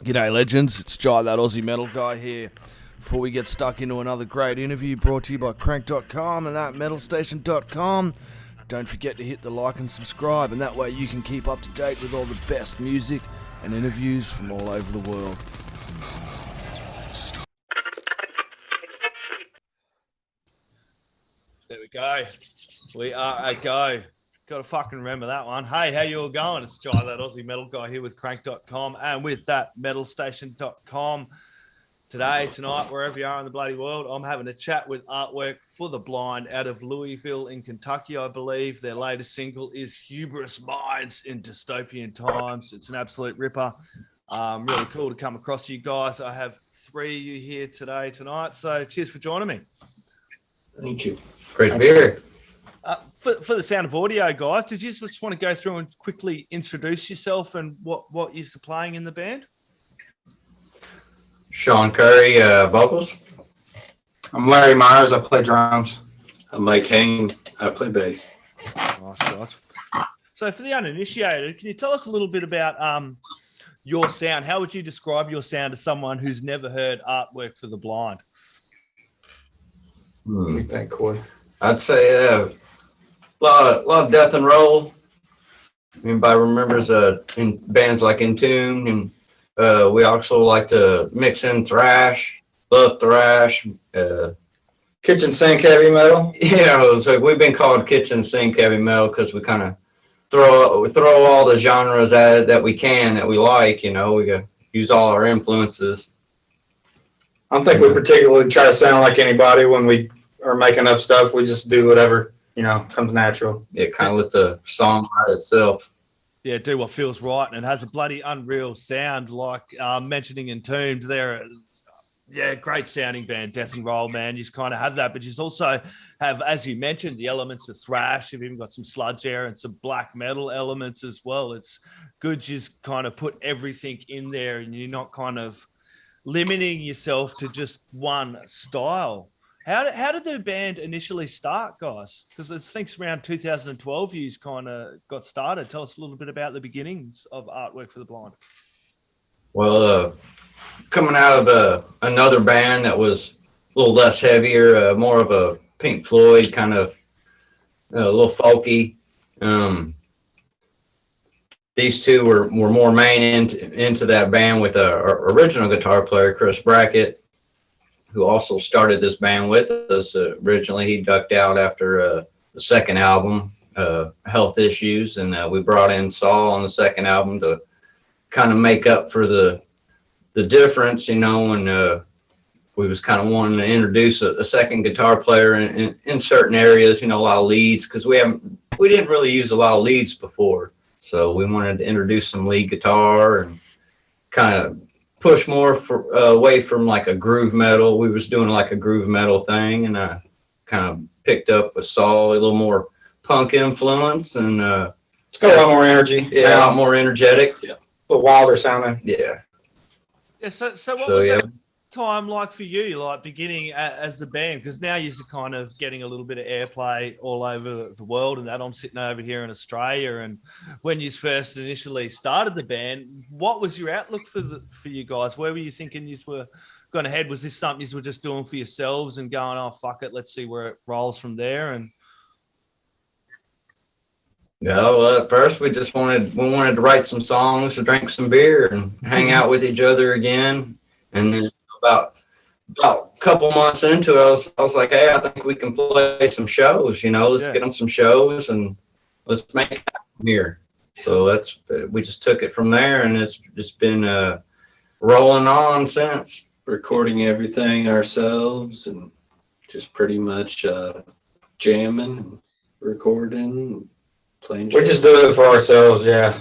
G'day legends, it's Jai, that Aussie metal guy here. Before we get stuck into another great interview brought to you by Crannk.com and thatmetalstation.com, don't forget to hit the like and subscribe, and that way you can keep up to date with all the best music and interviews from all over the world. There we go. We are a go. Got to fucking remember that one. Hey, how you all going? It's Jai, that Aussie metal guy here with Crannk.com and with thatmetalstation.com. Today, tonight, wherever you are in the bloody world, I'm having a chat with Artwork for the Blind out of Louisville in Kentucky, I believe. Their latest single is Hubris Minds in Dystopian Times. It's an absolute ripper. Really cool to come across you guys. I have three of you here tonight. So cheers for joining me. Thank you. Great to be here. For the sound of audio, guys, did you just want to go through and quickly introduce yourself and what you're playing in the band? Sean Curry, vocals. I'm Larry Myers. I play drums. I'm Mike Hain. I play bass. Nice, guys. So for the uninitiated, can you tell us a little bit about your sound? How would you describe your sound to someone who's never heard Artwork for the Blind? What do you think, Coy? I'd say a lot of death and roll. Anybody remembers in bands like Entomb, and we also like to mix in thrash. Love thrash. Kitchen sink heavy metal. Yeah, so we've been called kitchen sink heavy metal because we kind of throw all the genres at it that we can, that we like. You know, we use all our influences. I don't think we particularly try to sound like anybody when we are making up stuff. We just do whatever, comes natural. Yeah, kind of let the song write itself. Yeah, do what feels right, and it has a bloody unreal sound. Like mentioning Entombed, they're great sounding band, death and roll, man. You just kind of have that, but you also have, as you mentioned, the elements of thrash. You've even got some sludge air and some black metal elements as well. It's good just kind of put everything in there, and you're not kind of limiting yourself to just one style. How did the band initially start, guys? Because I think around 2012 you kind of got started. Tell us a little bit about the beginnings of Artwork for the Blind. Well, coming out of another band that was a little less heavier, more of a Pink Floyd kind of, a little folky. These two were more main into that band with our original guitar player, Chris Brackett, who also started this band with us. Originally, he ducked out after the second album, health issues, and we brought in Saul on the second album to kind of make up for the difference, and we was kind of wanting to introduce a second guitar player in certain areas, a lot of leads, because we didn't really use a lot of leads before, so we wanted to introduce some lead guitar and kind of push more away from like a groove metal. We was doing like a groove metal thing, and I kind of picked up with Saul a little more punk influence, and It's got a lot more energy. a lot more energetic. Yeah. A little wilder sounding. Yeah. Yeah. So what was that time like for you, like beginning as the band? Because now you're kind of getting a little bit of airplay all over the world, and that I'm sitting over here in Australia. And when you first initially started the band, what was your outlook for you guys? Where were you thinking you were going to head? Was this something you were just doing for yourselves and going, oh fuck it, let's see where it rolls from there? And well, at first we wanted to write some songs, to drink some beer, and hang out with each other again. And then about a couple months into it, I was like, hey, I think we can play some shows. Let's get on some shows and let's make it happen here. So we just took it from there, and it's just been rolling on since. Recording everything ourselves and just pretty much jamming and recording. Playing We just do it for ourselves, yeah.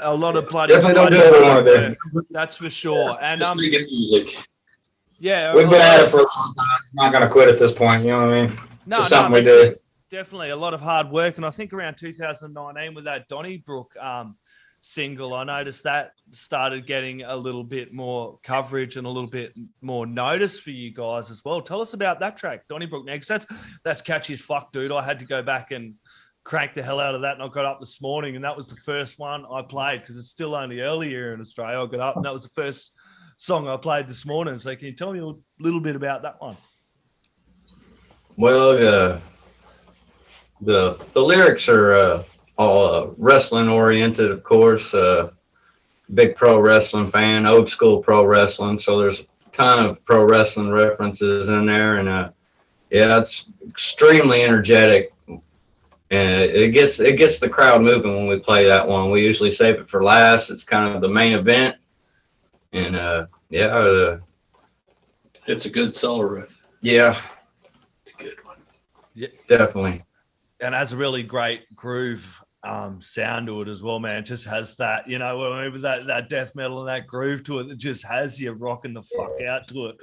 a lot of bloody Definitely don't do what we want to do. That's for sure. And just making music. Yeah, We've been at it for a long time. I'm not going to quit at this point, you know what I mean? Just something we do. Definitely a lot of hard work. And I think around 2019 with that Donnybrook single, I noticed that started getting a little bit more coverage and a little bit more notice for you guys as well. Tell us about that track, Donnybrook, now, because that's catchy as fuck, dude. I had to go back and cranked the hell out of that, and I got up this morning, and that was the first one I played because it's still only early here in Australia. I got up, and that was the first song I played this morning. So can you tell me a little bit about that one? Well, the lyrics are all wrestling oriented, of course. Big pro wrestling fan, old school pro wrestling. So there's a ton of pro wrestling references in there, and yeah, it's extremely energetic. And it gets the crowd moving when we play that one. We usually save it for last. It's kind of the main event, and yeah, It's a good solo riff. yeah, It's a good one. Yeah, definitely. and has a really great groove sound to it as well, man. It just has that, you know, with that death metal and that groove to it that just has you rocking the fuck out to it.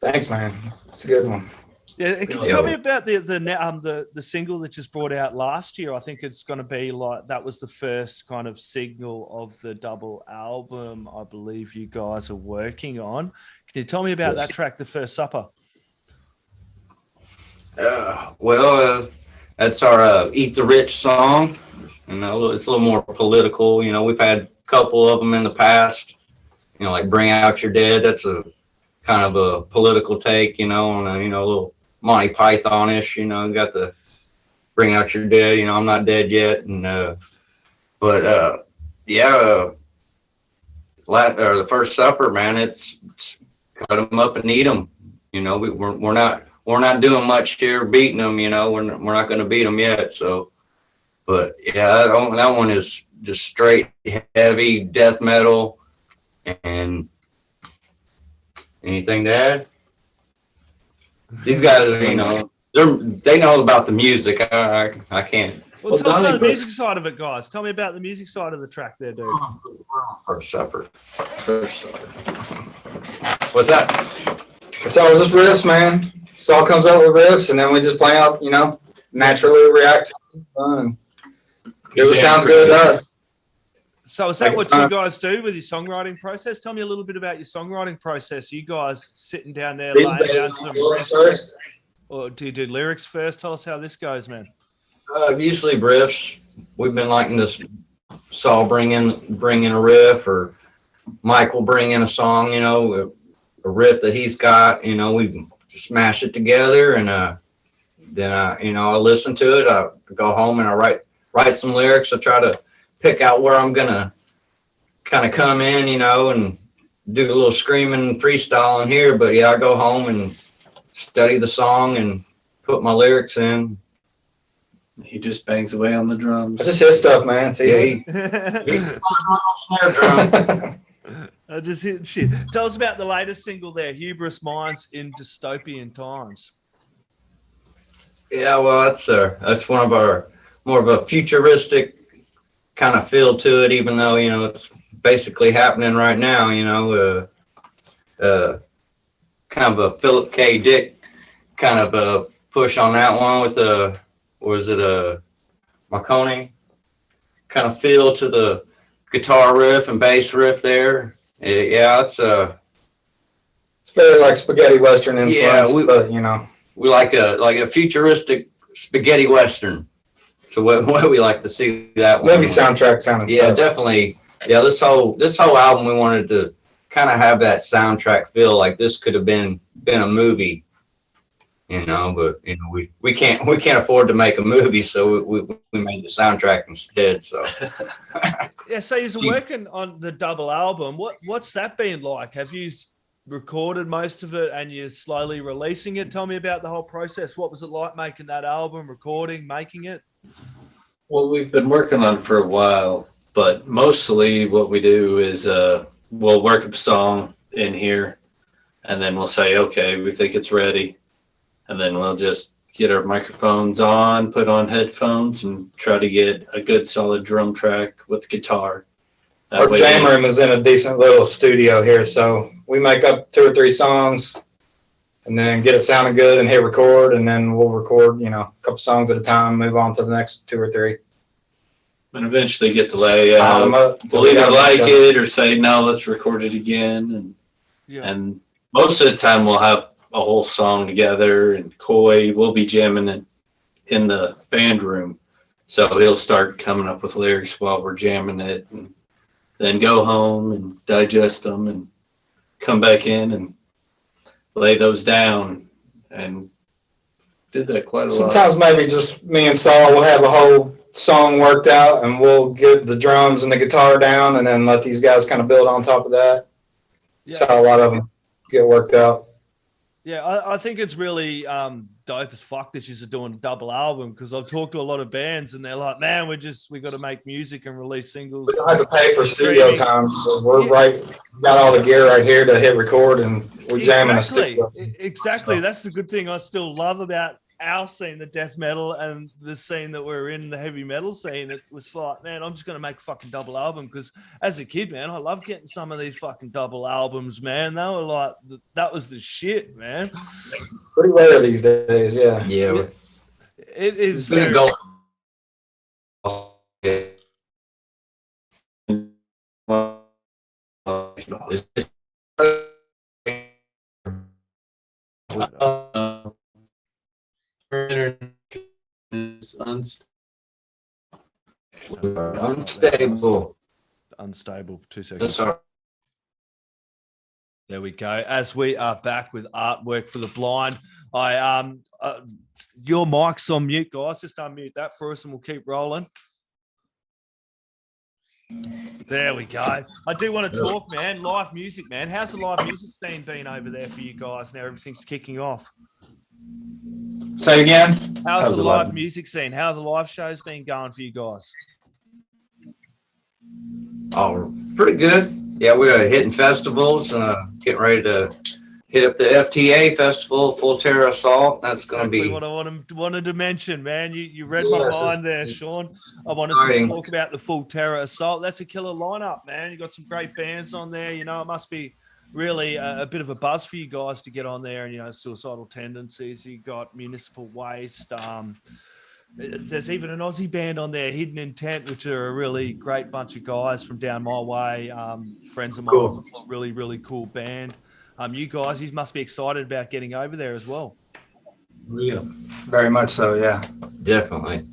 Thanks, man. It's a good one. Yeah, can you tell me about the single that just brought out last year? I think it's going to be like that was the first kind of single of the double album I believe you guys are working on. Can you tell me about that track, The First Supper? Well, that's our Eat the Rich song. You know, it's a little more political. You know, we've had a couple of them in the past. You know, like Bring Out Your Dead. That's a kind of a political take, you know, on a, you know, a little Monty Python-ish, you know, got the Bring Out Your Dead, you know, I'm not dead yet. And, The First Supper, man, it's cut them up and eat them. You know, we're not doing much here beating them, you know, we're not going to beat them yet. So, but yeah, that one is just straight heavy death metal. And anything to add? These guys are, you know, they know about the music. I can't. Well, tell us about the music side of it, guys. Tell me about the music side of the track there, dude. First Supper. What's that? It's all just riffs, man. It all comes out with riffs, and then we just play out, you know, naturally react. And it sounds good to us. So is that what you guys do with your songwriting process? Tell me a little bit about your songwriting process. You guys sitting down there laying down some riffs, or do you do lyrics first? Tell us how this goes, man. Usually riffs. We've been liking this. Saul bring in a riff, or Mike will bring in a song. You know, a riff that he's got. You know, we smash it together, and then I listen to it. I go home and I write some lyrics. I try to pick out where I'm gonna kind of come in, you know, and do a little screaming freestyle in here. But yeah, I go home and study the song and put my lyrics in. He just bangs away on the drums. I just hit stuff, man. See, Snare drum. I just hit shit. Tell us about the latest single there, Hubris Minds in Dystopian Times. Yeah, well, that's one of our more of a futuristic kind of feel to it, even though, you know, it's basically happening right now, you know, kind of a Philip K. Dick kind of a push on that one with a Marconi kind of feel to the guitar riff and bass riff there. Yeah, it's very like spaghetti western influence, yeah, but you know, we like a futuristic spaghetti western. So what we like to see that one. movie soundtrack sounding Yeah, stuff. definitely. Yeah, this whole album we wanted to kind of have that soundtrack feel like this could have been a movie, you know. But you know, we can't afford to make a movie, so we made the soundtrack instead. So Yeah, so you're working on the double album. What's that been like? Have you recorded most of it and you're slowly releasing it? Tell me about the whole process. What was it like making that album, recording, making it? Well, we've been working on it for a while, but mostly what we do is we'll work up a song in here, and then we'll say, okay, we think it's ready. And then we'll just get our microphones on, put on headphones, and try to get a good solid drum track with guitar. Our jam room is in a decent little studio here, so we make up 2 or 3 songs and then get it sounding good and hit record, and then we'll record, you know, a couple songs at a time, move on to the next 2 or 3. And eventually get the layout. We'll either like it or say, no, let's record it again. And most of the time we'll have a whole song together, and Coy will be jamming and in the band room. So he'll start coming up with lyrics while we're jamming it, and then go home and digest them and come back in and lay those down, and did that quite a lot. Sometimes maybe just me and Saul will have a whole song worked out, and we'll get the drums and the guitar down, and then let these guys kind of build on top of that. That's how a lot of them get worked out. Yeah, I think it's really dope as fuck that you're doing a double album, because I've talked to a lot of bands and they're like, man, we got to make music and release singles. We don't have to pay for studio time, so we're got all the gear right here to hit record, and we jam in a studio. Exactly. So. That's the good thing I still love about our scene, the death metal, and the scene that we're in, the heavy metal scene. It was like, man, I'm just going to make a fucking double album, because as a kid, man, I love getting some of these fucking double albums, man. They were like, that was the shit, man. Pretty rare these days, yeah. Yeah. It is Very... very... Is unstable. Unstable. 2 seconds. There we go. As we are back with artwork for the blind, your mic's on mute, guys. Just unmute that for us, and we'll keep rolling. There we go. I do want to talk, man. Live music, man. How's the live music scene been over there for you guys now? Everything's kicking off. Say again. How's the live music scene? How are the live shows been going for you guys? Oh, pretty good. Yeah, we're hitting festivals, getting ready to hit up the FTA festival, Full Terror Assault. That's going to be what I wanted to mention, man. You read my mind there, Sean. I wanted to talk about the Full Terror Assault. That's a killer lineup, man. You got some great bands on there. You know, it must be really a bit of a buzz for you guys to get on there. And, you know, Suicidal Tendencies. You got Municipal Waste. There's even an Aussie band on there, Hidden Intent, which are a really great bunch of guys from down my way. Friends of mine. Cool. Really, really cool band. You guys, you must be excited about getting over there as well. Yeah, very much so. Yeah, definitely.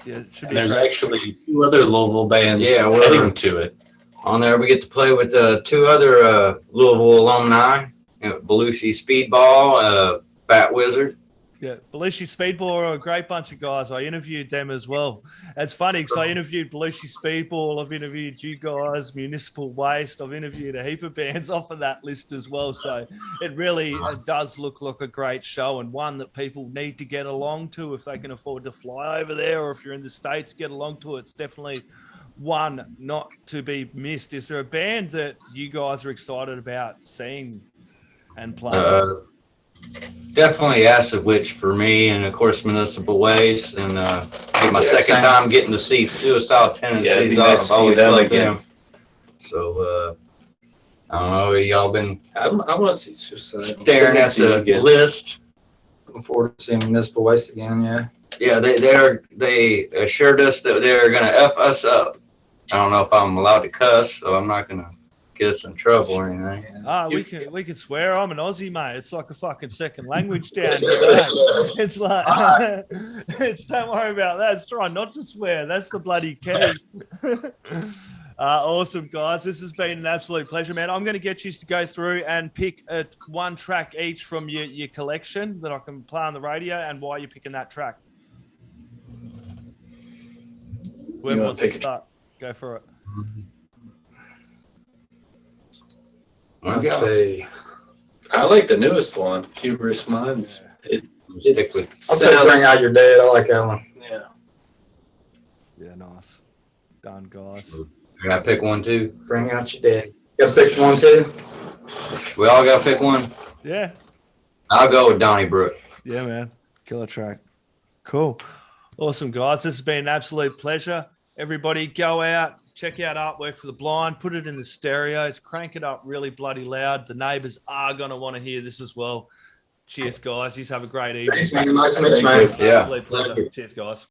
Yeah, there's actually 2 other Louisville bands heading to it. On there, we get to play with 2 other Louisville alumni, Belushi Speedball, Bat Wizard. Yeah, Belushi Speedball are a great bunch of guys. I interviewed them as well. It's funny because I interviewed Belushi Speedball. I've interviewed you guys, Municipal Waste. I've interviewed a heap of bands off of that list as well. So it really does look like a great show, and one that people need to get along to if they can afford to fly over there, or if you're in the States, get along to it. It's definitely one not to be missed. Is there a band that you guys are excited about seeing and playing? Definitely Acid Witch for me, and of course Municipal Waste, and my second time getting to see Suicidal Tendencies. Nice I've always loved them. So I don't know, y'all been I want to see Suicide staring at the list. Looking forward to seeing Municipal Waste again. Yeah, they assured us that they're gonna F us up. I don't know if I'm allowed to cuss, so I'm not gonna get us in trouble or anything. We can swear. I'm an Aussie, mate. It's like a fucking second language down here. It's like don't worry about that. It's trying not to swear. That's the bloody key. Awesome, guys. This has been an absolute pleasure, man. I'm going to get you to go through and pick 1 track each from your collection that I can play on the radio, and why you're picking that track. Whoever wants to start, go for it. Let's say I like the newest one, Hubris Minds. I'll say Bring Out Your Dead. I like that one. Yeah, nice. Done, guys. I gotta pick one too. Bring Out Your Dead. You gotta pick one too. We all gotta pick one. Yeah. I'll go with Donnybrook. Yeah, man. Killer track. Cool. Awesome, guys. This has been an absolute pleasure. Everybody go out, check out Artwork for the Blind, put it in the stereos, crank it up really bloody loud. The neighbours are going to want to hear this as well. Cheers, guys. You have a great evening. Thanks, man. Nice to meet you, man. Absolute pleasure. Cheers, guys.